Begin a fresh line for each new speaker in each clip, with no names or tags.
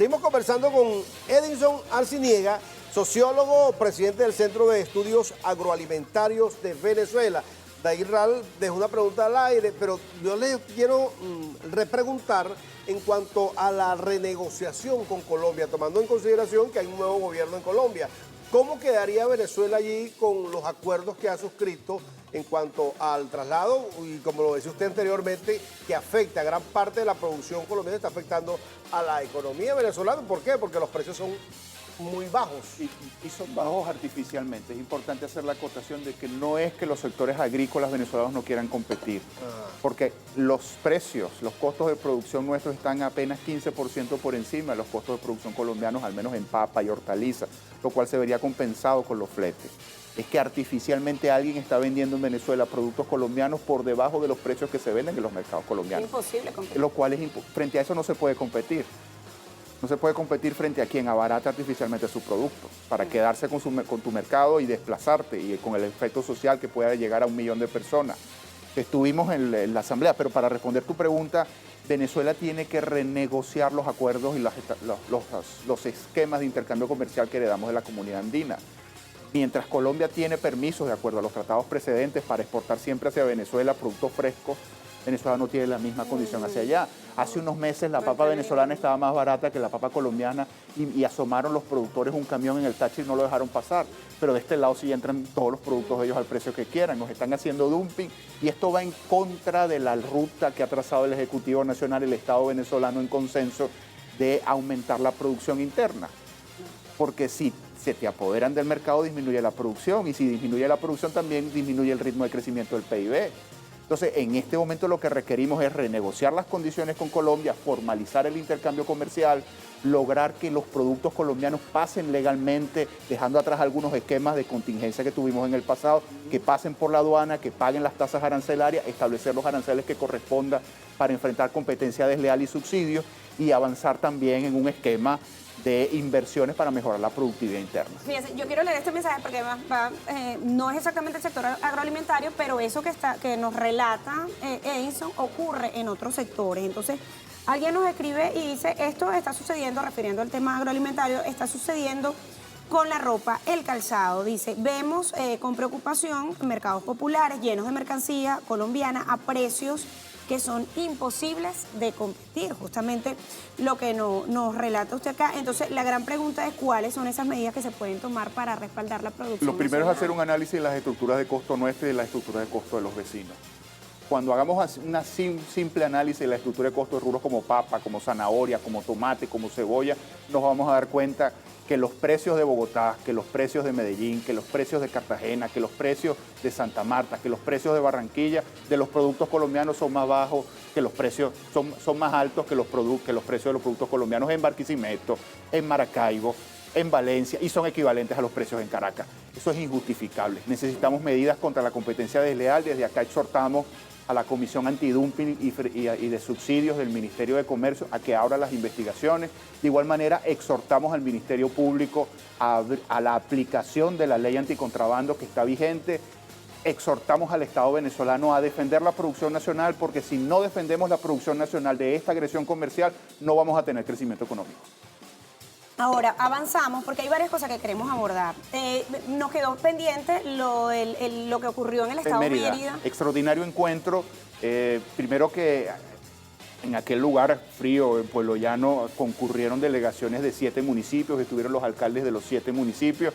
Seguimos conversando con Edinson Arciniega, sociólogo, presidente del Centro de Estudios Agroalimentarios de Venezuela. Dairal dejó una pregunta al aire, pero yo le quiero repreguntar en cuanto a la renegociación con Colombia, tomando en consideración que hay un nuevo gobierno en Colombia. ¿Cómo quedaría Venezuela allí con los acuerdos que ha suscrito en cuanto al traslado? Y como lo decía usted anteriormente, que afecta a gran parte de la producción colombiana, está afectando a la economía venezolana. ¿Por qué? Porque los precios son muy bajos.
Y son bajos artificialmente. Es importante hacer la acotación de que no es que los sectores agrícolas venezolanos no quieran competir, porque los precios, los costos de producción nuestros están apenas 15% por encima de los costos de producción colombianos, al menos en papa y hortalizas, lo cual se vería compensado con los fletes. Es que artificialmente alguien está vendiendo en Venezuela productos colombianos por debajo de los precios que se venden en los mercados colombianos.
Es imposible competir.
Lo cual frente a eso no se puede competir. No se puede competir frente a quien abarata artificialmente su producto para quedarse con tu mercado y desplazarte y con el efecto social que pueda llegar a 1 millón de personas. Estuvimos en la asamblea, pero para responder tu pregunta, Venezuela tiene que renegociar los acuerdos y los esquemas de intercambio comercial que heredamos de la comunidad andina. Mientras Colombia tiene permisos de acuerdo a los tratados precedentes para exportar siempre hacia Venezuela productos frescos, Venezuela no tiene la misma condición hacia allá. Hace unos meses la papa venezolana estaba más barata que la papa colombiana y asomaron los productores un camión en el tacho y no lo dejaron pasar. Pero de este lado sí entran todos los productos de ellos al precio que quieran. Nos están haciendo dumping y esto va en contra de la ruta que ha trazado el Ejecutivo Nacional y el Estado venezolano en consenso de aumentar la producción interna. Porque si se te apoderan del mercado disminuye la producción y si disminuye la producción también disminuye el ritmo de crecimiento del PIB. Entonces, en este momento lo que requerimos es renegociar las condiciones con Colombia, formalizar el intercambio comercial, lograr que los productos colombianos pasen legalmente, dejando atrás algunos esquemas de contingencia que tuvimos en el pasado, que pasen por la aduana, que paguen las tasas arancelarias, establecer los aranceles que corresponda para enfrentar competencia desleal y subsidios y avanzar también en un esquema de inversiones para mejorar la productividad interna.
Fíjense, yo quiero leer este mensaje porque no es exactamente el sector agroalimentario, pero eso que nos relata Edinson ocurre en otros sectores. Entonces, alguien nos escribe y dice, esto está sucediendo, refiriendo al tema agroalimentario, está sucediendo con la ropa, el calzado. Dice, vemos con preocupación mercados populares llenos de mercancía colombiana a precios que son imposibles de competir, justamente lo que nos relata usted acá. Entonces, la gran pregunta es cuáles son esas medidas que se pueden tomar para respaldar la producción.
Lo primero es hacer un análisis de las estructuras de costo nuestras y de las estructuras de costo de los vecinos. Cuando hagamos un simple análisis de la estructura de costo de rubros como papa, como zanahoria, como tomate, como cebolla, nos vamos a dar cuenta que los precios de Bogotá, que los precios de Medellín, que los precios de Cartagena, que los precios de Santa Marta, que los precios de Barranquilla, de los productos colombianos son más bajos, que los precios son más altos que los precios de los productos colombianos en Barquisimeto, en Maracaibo, en Valencia, y son equivalentes a los precios en Caracas. Eso es injustificable. Necesitamos medidas contra la competencia desleal. Desde acá exhortamos a la Comisión Antidumping y de Subsidios del Ministerio de Comercio a que abra las investigaciones. De igual manera, exhortamos al Ministerio Público a la aplicación de la ley anticontrabando que está vigente. Exhortamos al Estado venezolano a defender la producción nacional, porque si no defendemos la producción nacional de esta agresión comercial, no vamos a tener crecimiento económico.
Ahora, avanzamos porque hay varias cosas que queremos abordar. Nos quedó pendiente lo que ocurrió en el estado de Mérida.
Extraordinario encuentro. Primero que en aquel lugar frío, en Pueblo Llano, concurrieron delegaciones de 7 municipios, estuvieron los alcaldes de los 7 municipios,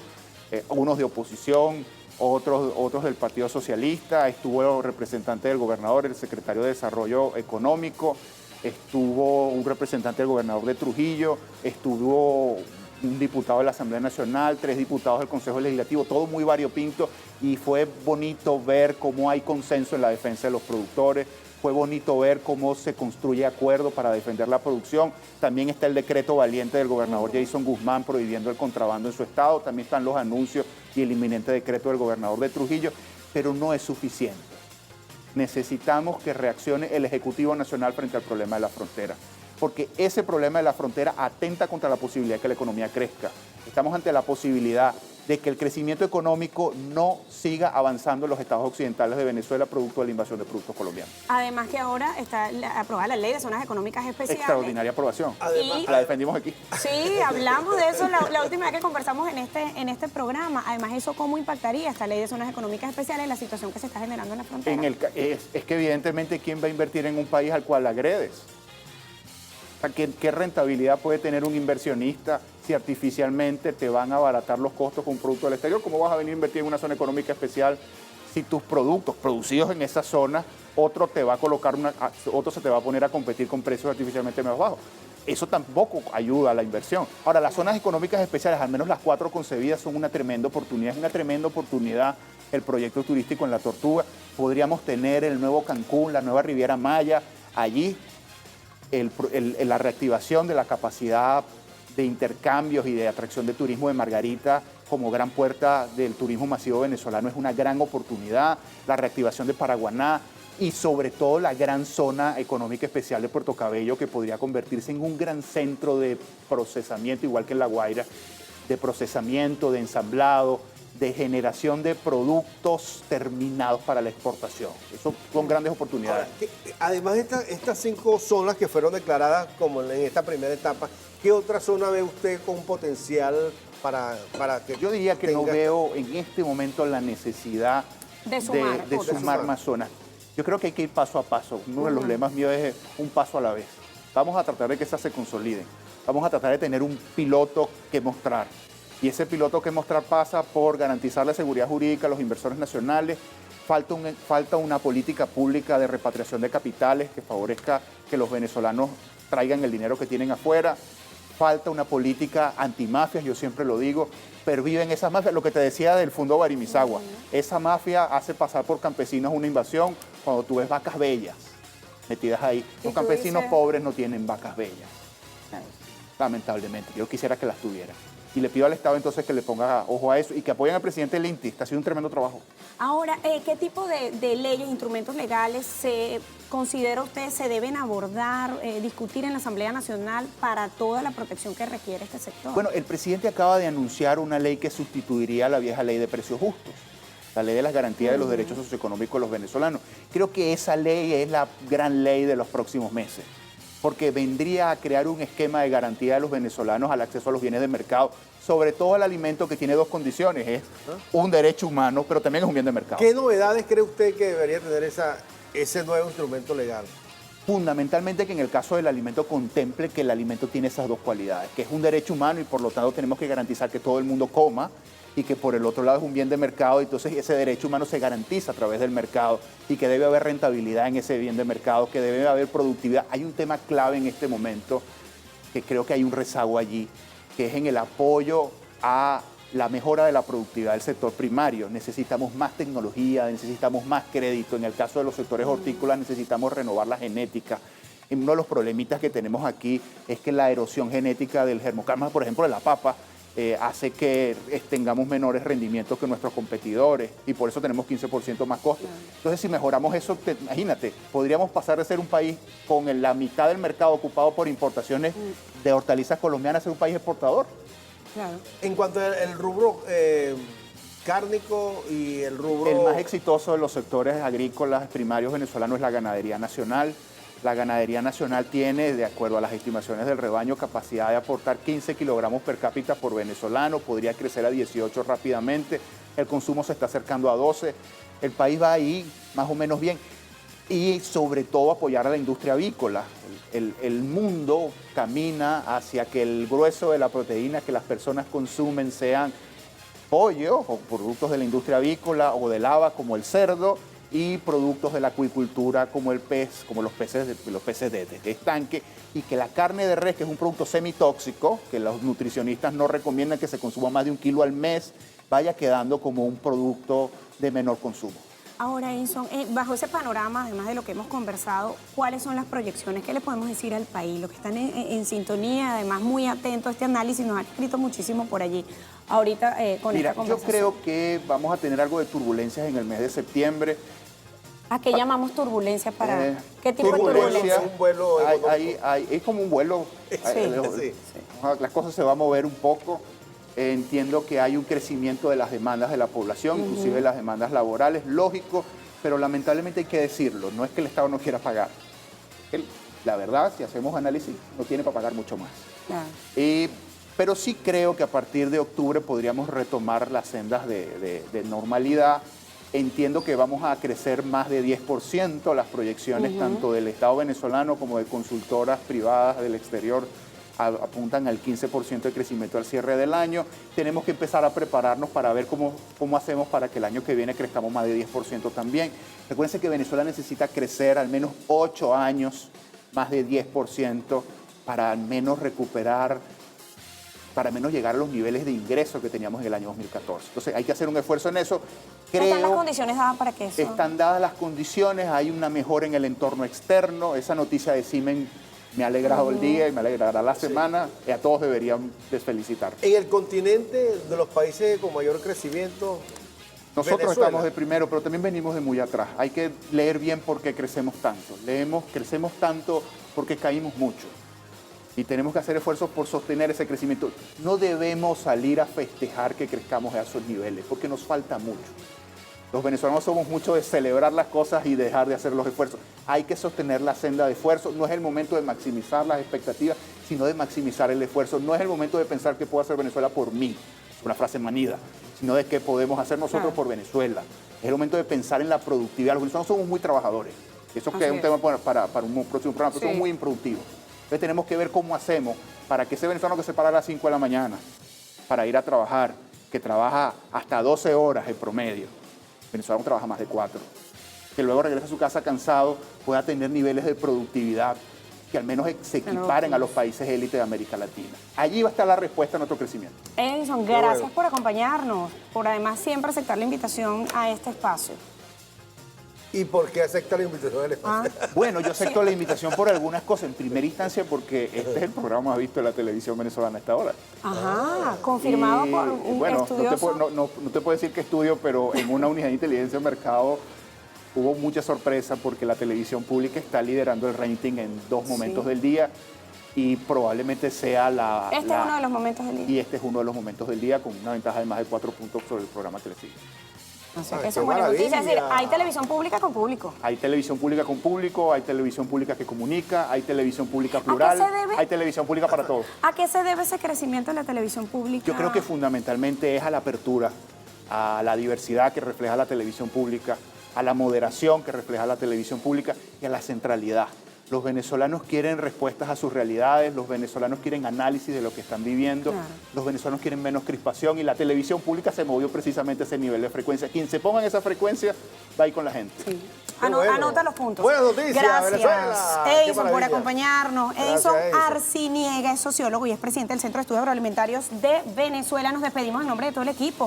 unos de oposición, otros del Partido Socialista, estuvo el representante del gobernador, el secretario de Desarrollo Económico, estuvo un representante del gobernador de Trujillo, estuvo un diputado de la Asamblea Nacional, 3 diputados del Consejo Legislativo, todo muy variopinto, y fue bonito ver cómo hay consenso en la defensa de los productores, fue bonito ver cómo se construye acuerdo para defender la producción. También está el decreto valiente del gobernador Jason Guzmán prohibiendo el contrabando en su estado, también están los anuncios y el inminente decreto del gobernador de Trujillo, pero no es suficiente. Necesitamos que reaccione el Ejecutivo Nacional frente al problema de la frontera, porque ese problema de la frontera atenta contra la posibilidad de que la economía crezca. Estamos ante la posibilidad de que el crecimiento económico no siga avanzando en los estados occidentales de Venezuela producto de la invasión de productos colombianos.
Además que ahora está aprobada la ley de zonas económicas especiales.
Extraordinaria aprobación.
Además,
la defendimos aquí.
Sí, hablamos de eso la última vez que conversamos en este programa. Además, ¿eso cómo impactaría esta ley de zonas económicas especiales en la situación que se está generando en la frontera?
Es que evidentemente, ¿quién va a invertir en un país al cual agredes? O sea, ¿qué rentabilidad puede tener un inversionista si artificialmente te van a abaratar los costos con un producto del exterior? ¿Cómo vas a venir a invertir en una zona económica especial si tus productos producidos en esa zona, otro se te va a poner a competir con precios artificialmente más bajos? Eso tampoco ayuda a la inversión. Ahora, las zonas económicas especiales, al menos las 4 concebidas, son una tremenda oportunidad. Es una tremenda oportunidad el proyecto turístico en La Tortuga. Podríamos tener el nuevo Cancún, la nueva Riviera Maya. Allí la reactivación de la capacidad de intercambios y de atracción de turismo de Margarita como gran puerta del turismo masivo venezolano es una gran oportunidad. La reactivación de Paraguaná y sobre todo la gran zona económica especial de Puerto Cabello, que podría convertirse en un gran centro de procesamiento, igual que en La Guaira, de procesamiento, de ensamblado, de generación de productos terminados para la exportación. Eso son grandes oportunidades.
Ahora, además de estas 5 zonas que fueron declaradas como en esta primera etapa, ¿qué otra zona ve usted con potencial para que
yo diría que no veo en este momento la necesidad
de
sumar más zonas? Yo creo que hay que ir paso a paso. Uno de los lemas míos es un paso a la vez. Vamos a tratar de que esas se consoliden. Vamos a tratar de tener un piloto que mostrar. Y ese piloto que mostrar pasa por garantizar la seguridad jurídica a los inversores nacionales. Falta una política pública de repatriación de capitales que favorezca que los venezolanos traigan el dinero que tienen afuera. Falta una política antimafias, yo siempre lo digo, perviven esas mafias. Lo que te decía del Fondo Barimisawa, esa mafia hace pasar por campesinos una invasión cuando tú ves vacas bellas metidas ahí. Los campesinos pobres no tienen vacas bellas, lamentablemente. Yo quisiera que las tuvieran. Y le pido al Estado entonces que le ponga ojo a eso y que apoyen al presidente Lintis, que ha sido un tremendo trabajo.
Ahora, ¿qué tipo de leyes, instrumentos legales considera usted se deben abordar, discutir en la Asamblea Nacional para toda la protección que requiere este sector?
Bueno, el presidente acaba de anunciar una ley que sustituiría la vieja ley de precios justos, la ley de las garantías de los derechos socioeconómicos de los venezolanos. Creo que esa ley es la gran ley de los próximos meses, porque vendría a crear un esquema de garantía de los venezolanos al acceso a los bienes de mercado, sobre todo el alimento, que tiene 2 condiciones, es un derecho humano, pero también es un bien de mercado.
¿Qué novedades cree usted que debería tener ese nuevo instrumento legal?
Fundamentalmente que en el caso del alimento contemple que el alimento tiene esas 2 cualidades, que es un derecho humano y por lo tanto tenemos que garantizar que todo el mundo coma, y que por el otro lado es un bien de mercado, y entonces ese derecho humano se garantiza a través del mercado y que debe haber rentabilidad en ese bien de mercado, que debe haber productividad. Hay un tema clave en este momento que creo que hay un rezago allí, que es en el apoyo a la mejora de la productividad del sector primario. Necesitamos más tecnología, necesitamos más crédito. En el caso de los sectores hortícolas necesitamos renovar la genética. Y uno de los problemitas que tenemos aquí es que la erosión genética del germoplasma, por ejemplo, de la papa, hace que tengamos menores rendimientos que nuestros competidores y por eso tenemos 15% más costos. Entonces, si mejoramos eso, imagínate, podríamos pasar de ser un país con la mitad del mercado ocupado por importaciones de hortalizas colombianas a ser un país exportador.
Claro.
En cuanto al rubro cárnico y el rubro...
El más exitoso de los sectores agrícolas primarios venezolanos es la ganadería nacional. La ganadería nacional tiene, de acuerdo a las estimaciones del rebaño, capacidad de aportar 15 kilogramos per cápita por venezolano, podría crecer a 18 rápidamente, el consumo se está acercando a 12, el país va ahí más o menos bien. Y sobre todo apoyar a la industria avícola. El mundo camina hacia que el grueso de la proteína que las personas consumen sean pollo o productos de la industria avícola o del haba como el cerdo, y productos de la acuicultura como el pez, como los peces de estanque, y que la carne de res, que es un producto semitóxico, que los nutricionistas no recomiendan que se consuma más de 1 kilo al mes, vaya quedando como un producto de menor consumo.
Ahora, Edison, bajo ese panorama, además de lo que hemos conversado, ¿cuáles son las proyecciones? ¿Qué le podemos decir al país? Los que están en sintonía, además muy atentos a este análisis, nos han escrito muchísimo por allí. Ahorita con esta conversación.
Yo creo que vamos a tener algo de turbulencias en el mes de septiembre.
¿A qué llamamos turbulencia para...? ¿Qué tipo de
turbulencia?
turbulencia?
Un vuelo
es como un vuelo.
Sí.
Las cosas se van a mover un poco. entiendo que hay un crecimiento de las demandas de la población, inclusive las demandas laborales, lógico, pero lamentablemente hay que decirlo, no es que el Estado no quiera pagar. La verdad, si hacemos análisis, no tiene para pagar mucho más.
Claro.
Pero sí creo que a partir de octubre podríamos retomar las sendas de normalidad. Entiendo que vamos a crecer más de 10%, las proyecciones tanto del Estado venezolano como de consultoras privadas del exterior apuntan al 15% de crecimiento al cierre del año. Tenemos que empezar a prepararnos para ver cómo hacemos para que el año que viene crezcamos más de 10% también. Recuérdense que Venezuela necesita crecer al menos 8 años, más de 10%, para al menos recuperar, para al menos llegar a los niveles de ingreso que teníamos en el año 2014. Entonces hay que hacer un esfuerzo en eso.
¿Están las condiciones dadas para que eso?
Están dadas las condiciones, hay una mejora en el entorno externo. Esa noticia de Siemens me ha alegrado el día y me alegrará la semana. Y a todos deberían felicitar.
En el continente de los países con mayor crecimiento,
Nosotros
Venezuela.
estamos de primero, pero también venimos de muy atrás. Hay que leer bien por qué crecemos tanto. Crecemos tanto porque caímos mucho. Y tenemos que hacer esfuerzos por sostener ese crecimiento. No debemos salir a festejar que crezcamos a esos niveles, porque nos falta mucho. Los venezolanos somos mucho de celebrar las cosas y dejar de hacer los esfuerzos. Hay que sostener la senda de esfuerzo. No es el momento de maximizar las expectativas, sino de maximizar el esfuerzo. No es el momento de pensar que puedo hacer Venezuela por mí, es una frase manida, sino de qué podemos hacer nosotros por Venezuela. Es el momento de pensar en la productividad. Los venezolanos somos muy trabajadores. Eso que es un tema para un próximo programa, pero somos muy improductivos. Entonces tenemos que ver cómo hacemos para que ese venezolano que se para a las 5 de la mañana para ir a trabajar, que trabaja hasta 12 horas en promedio, el venezolano trabaja más de 4, que luego regresa a su casa cansado, pueda tener niveles de productividad que al menos se equiparen a los países élite de América Latina. Allí va a estar la respuesta a nuestro crecimiento.
Edison, gracias por acompañarnos, por además siempre aceptar la invitación a este espacio.
¿y por qué acepta la invitación del espacio?
Bueno, yo acepto la invitación por algunas cosas. En primera instancia, porque este es el programa más visto de la televisión venezolana hasta ahora.
Ajá, confirmado por un
bueno,
estudioso.
no te puedo decir qué estudio, pero en una unidad de inteligencia de mercado hubo mucha sorpresa porque la televisión pública está liderando el rating en 2 momentos del día y probablemente sea
Este es uno de los momentos del día.
Y este es uno de los momentos del día con una ventaja de más de 4 puntos sobre el programa que le sigue.
O sea,
Ay,
que
qué
eso es buena noticia. Es decir,
maravilla.
hay televisión pública con público.
Hay televisión pública con público, hay televisión pública que comunica, hay televisión pública plural,
se debe?
hay televisión pública para todos.
¿A qué se debe ese crecimiento de la televisión pública?
Yo creo que fundamentalmente es a la apertura, a la diversidad que refleja la televisión pública, a la moderación que refleja la televisión pública y a la centralidad. Los venezolanos quieren respuestas a sus realidades, los venezolanos quieren análisis de lo que están viviendo, los venezolanos quieren menos crispación y la televisión pública se movió precisamente a ese nivel de frecuencia. Quien se ponga en esa frecuencia va a ir con la gente.
Sí.
Qué bueno.
Anota los puntos.
Buenas noticias,
Gracias,
Venezuela. Qué
Edison, por
maravilla.
acompañarnos.
Gracias,
Edison
Edison.
Arciniega es sociólogo y es presidente del Centro de Estudios Agroalimentarios de Venezuela. Nos despedimos en nombre de todo el equipo.